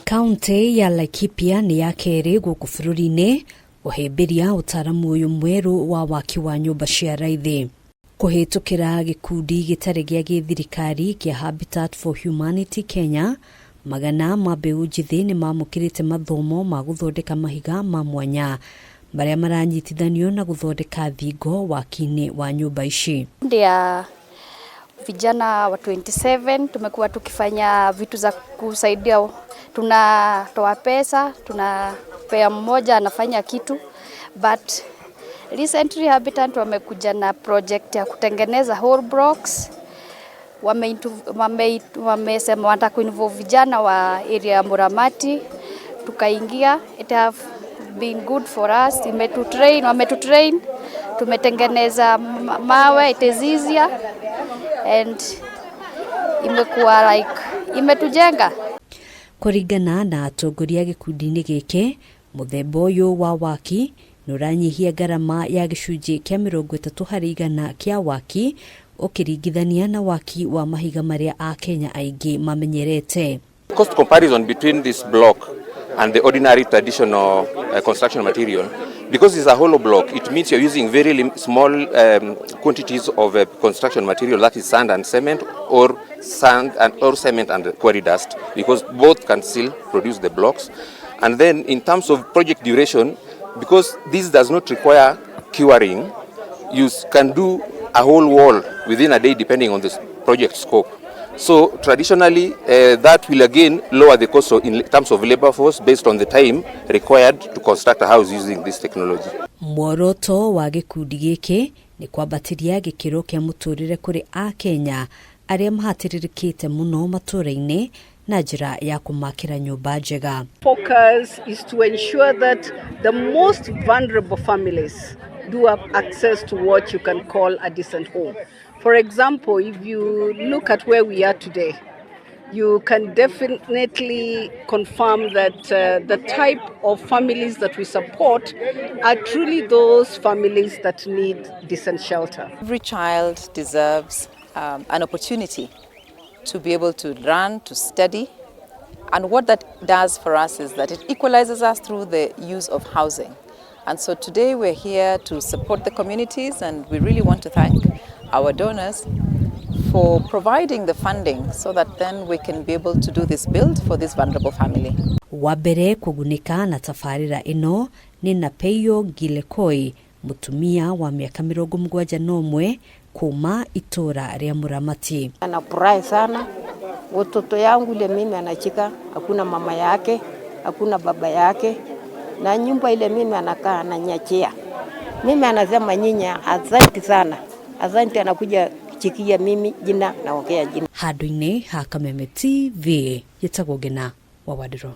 Kaunti ya Laikipia ni ya keri guku bururi-ini uhimbiria utaramu uyu mweru wa waki wa nyumba cia raithi. Kuhitukira gikundi gitari gia githirikari kia Habitat for Humanity Kenya, magana ma MBEU NJITHI ni mamukirite mathomo ma guthondeka mahiga ma mwanya maria maranyitithanio na guthondeka thingo waki-ini wa nyumba ici. Ndia vijana wa 27 tumekuwa tukifanya vitu za kusaidia, tunatoa pesa, tunapea mmoja anafanya kitu, but recently Habitat wamekuja na project ya kutengeneza whole blocks. Wamesema wanataka kuinvolve vijana wa area ya Muramati, tukaingia. It have been good for us. Wametutrain, tumetengeneza mawe, it is easier and imekuwa like imetujenga. Kuringana na atongoria gikundi-ini giki, muthemba uyu wa waki nuranyihia garama ya gicunji kia 30% kia waki ukiringithania na waki wa mahiga maria a Kenya aingi mamenyerete. Cost comparison between this block and the ordinary traditional construction material, because it's a hollow block, it means you're using very small quantities of construction material, that is sand and cement, or cement and quarry dust, because both can still produce the blocks. And then in terms of project duration, because this does not require curing, you can do a whole wall within a day depending on the project scope. So traditionally, that will again lower the cost in terms of labor force based on the time required to construct a house using this technology. Mworoto wa gikundi giki ni kwambatiria gikiro kia muturire kuri a Kenya aria mahatiririkite muno matura-ini na njira ya kumakira nyumba njega. Focus is to ensure that the most vulnerable families do have access to what you can call a decent home. For example, if you look at where we are today, you can definitely confirm that the type of families that we support are truly those families that need decent shelter. Every child deserves an opportunity to be able to learn, to study. And what that does for us is that it equalizes us through the use of housing. And so today we're here to support the communities, and we really want to thank our donors for providing the funding so that then we can be able to do this build for this vulnerable family. Wabere kugunika na tafarira ino ni Napeyo Gilekoi, mutumia wa miaka 71 kuma itora ria Muramati. Anafurahi sana. Watoto yangu ile mimi anachika, hakuna mama yake, hakuna baba yake, na nyumba ile mimi anakaa ananyachia. Mimi anasema nyinya asante sana. Asante, anakuja chikia mimi jina naongea jina. Haduine Hakameme TV yetagwo Ngina wa Wadiro.